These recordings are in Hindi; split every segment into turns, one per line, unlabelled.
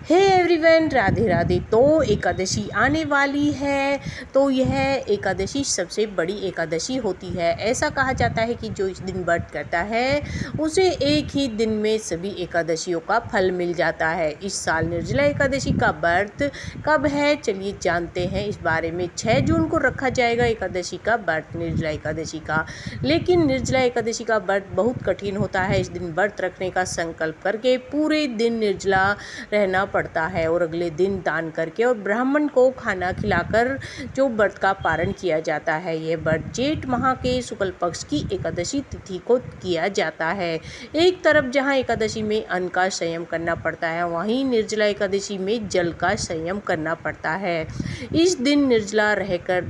Hey everyone, Radhe Radhe. तो एकादशी आने वाली है। तो यह एकादशी सबसे बड़ी एकादशी होती है। ऐसा कहा जाता है कि जो इस दिन व्रत करता है उसे एक ही दिन में सभी एकादशियों का फल मिल जाता है। इस साल निर्जला एकादशी का व्रत कब है, चलिए जानते हैं इस बारे में। 6 जून को रखा जाएगा एकादशी का व्रत, निर्जला एकादशी का। लेकिन निर्जला एकादशी का व्रत बहुत कठिन होता है। इस दिन व्रत रखने का संकल्प करके पूरे दिन निर्जला रहना पड़ता है और अगले दिन दान करके और ब्राह्मण को खाना खिलाकर जो व्रत का पारण किया जाता है। यह व्रत जेठ माह के शुक्ल पक्ष की एकादशी तिथि को किया जाता है। एक तरफ जहां एकादशी में अन्न का संयम करना पड़ता है, वहीं निर्जला एकादशी में जल का संयम करना पड़ता है। इस दिन निर्जला रहकर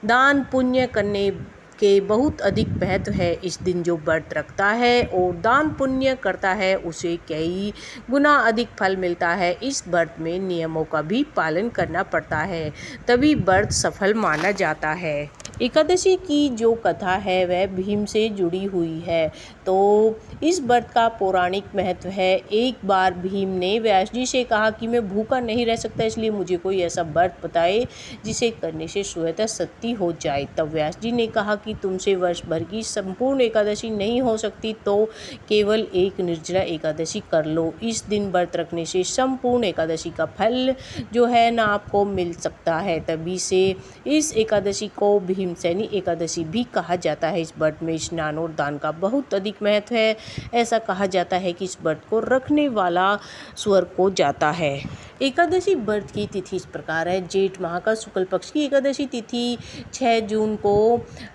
दान पुण्य करने के बहुत अधिक महत्व है। इस दिन जो व्रत रखता है और दान पुण्य करता है उसे कई गुना अधिक फल मिलता है। इस व्रत में नियमों का भी पालन करना पड़ता है, तभी व्रत सफल माना जाता है। एकादशी की जो कथा है वह भीम से जुड़ी हुई है। तो इस व्रत का पौराणिक महत्व है। एक बार भीम ने व्यास जी से कहा कि मैं भूखा नहीं रह सकता, इसलिए मुझे कोई ऐसा व्रत बताए जिसे करने से स्वतः शक्ति हो जाए। तब व्यास जी ने कहा कि तुमसे वर्ष भर की संपूर्ण एकादशी नहीं हो सकती, तो केवल एक निर्जला एकादशी कर लो। इस दिन व्रत रखने से संपूर्ण एकादशी का फल जो है ना आपको मिल सकता है। तभी से इस एकादशी को भीमसेनी एकादशी भी कहा जाता है। इस व्रत में स्नान और दान का बहुत अधिक महत्व है। ऐसा कहा जाता है कि इस व्रत को रखने वाला स्वर्ग को जाता है। एकादशी व्रत की तिथि इस प्रकार है। जेठ माह का शुक्ल पक्ष की एकादशी तिथि 6 जून को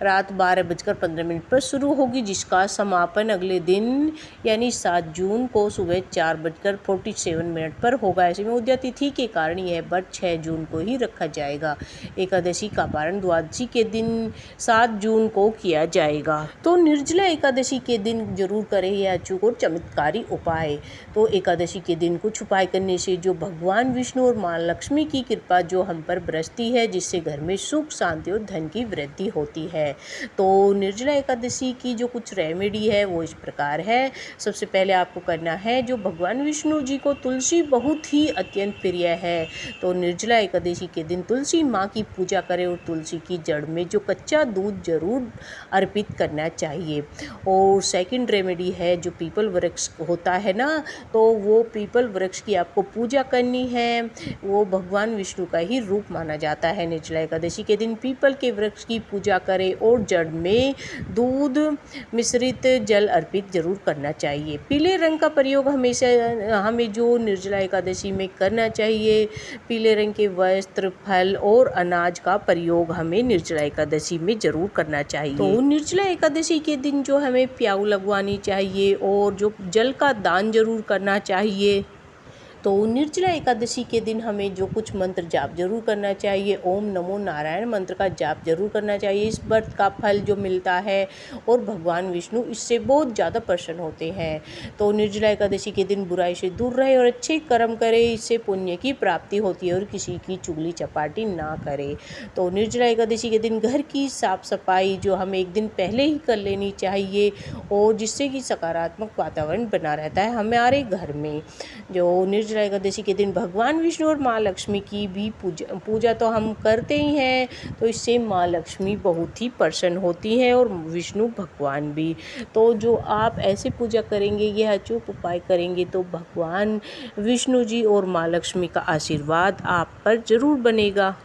रात 12:15 पर शुरू होगी, जिसका समापन अगले दिन यानी 7 जून को सुबह 4:47 पर होगा। ऐसे में उदया तिथि के कारण यह व्रत 6 जून को ही रखा जाएगा। एकादशी का पारण द्वादशी के दिन 7 जून को किया जाएगा। तो निर्जला एकादशी के दिन जरूर करें यह अचूक और चमत्कारी उपाय। तो एकादशी के दिन कुछ उपाय करने से जो भगवान विष्णु और माँ लक्ष्मी की कृपा जो हम पर बरसती है, जिससे घर में सुख शांति और धन की वृद्धि होती है। तो निर्जला एकादशी की जो कुछ रेमेडी है वो इस प्रकार है। सबसे पहले आपको करना है, जो भगवान विष्णु जी को तुलसी बहुत ही अत्यंत प्रिय है, तो निर्जला एकादशी के दिन तुलसी माँ की पूजा करें और तुलसी की जड़ में जो कच्चा दूध जरूर अर्पित करना चाहिए। और सेकंड रेमेडी है, जो पीपल वृक्ष होता है ना, तो वो पीपल वृक्ष की आपको पूजा करनी है। वो भगवान विष्णु का ही रूप माना जाता है। निर्जला एकादशी के दिन पीपल के वृक्ष की पूजा करें और जड़ में दूध मिश्रित जल अर्पित जरूर करना चाहिए। पीले रंग का प्रयोग हमेशा हमें जो निर्जला एकादशी में करना चाहिए। पीले रंग के वस्त्र, फल और अनाज का प्रयोग हमें निर्जला एकादशी में जरूर करना चाहिए। तो निर्जला एकादशी के दिन जो हमें प्याऊ लगवानी चाहिए और जो जल का दान जरूर करना चाहिए। तो निर्जला एकादशी के दिन हमें जो कुछ मंत्र जाप जरूर करना चाहिए। ओम नमो नारायण मंत्र का जाप जरूर करना चाहिए। इस व्रत का फल जो मिलता है और भगवान विष्णु इससे बहुत ज़्यादा प्रसन्न होते हैं। तो निर्जला एकादशी के दिन बुराई से दूर रहे और अच्छे कर्म करे, इससे पुण्य की प्राप्ति होती है और किसी की चुगली चपाटी ना करे। तो निर्जला एकादशी के दिन घर की साफ सफाई जो हमें एक दिन पहले ही कर लेनी चाहिए, और जिससे कि सकारात्मक वातावरण बना रहता है हमारे घर में। जो निर्जला एकादशी के दिन भगवान विष्णु और माँ लक्ष्मी की भी पूजा तो हम करते ही हैं, तो इससे माँ लक्ष्मी बहुत ही प्रसन्न होती हैं और विष्णु भगवान भी। तो जो आप ऐसे पूजा करेंगे, यह अचूक उपाय करेंगे, तो भगवान विष्णु जी और माँ लक्ष्मी का आशीर्वाद आप पर जरूर बनेगा।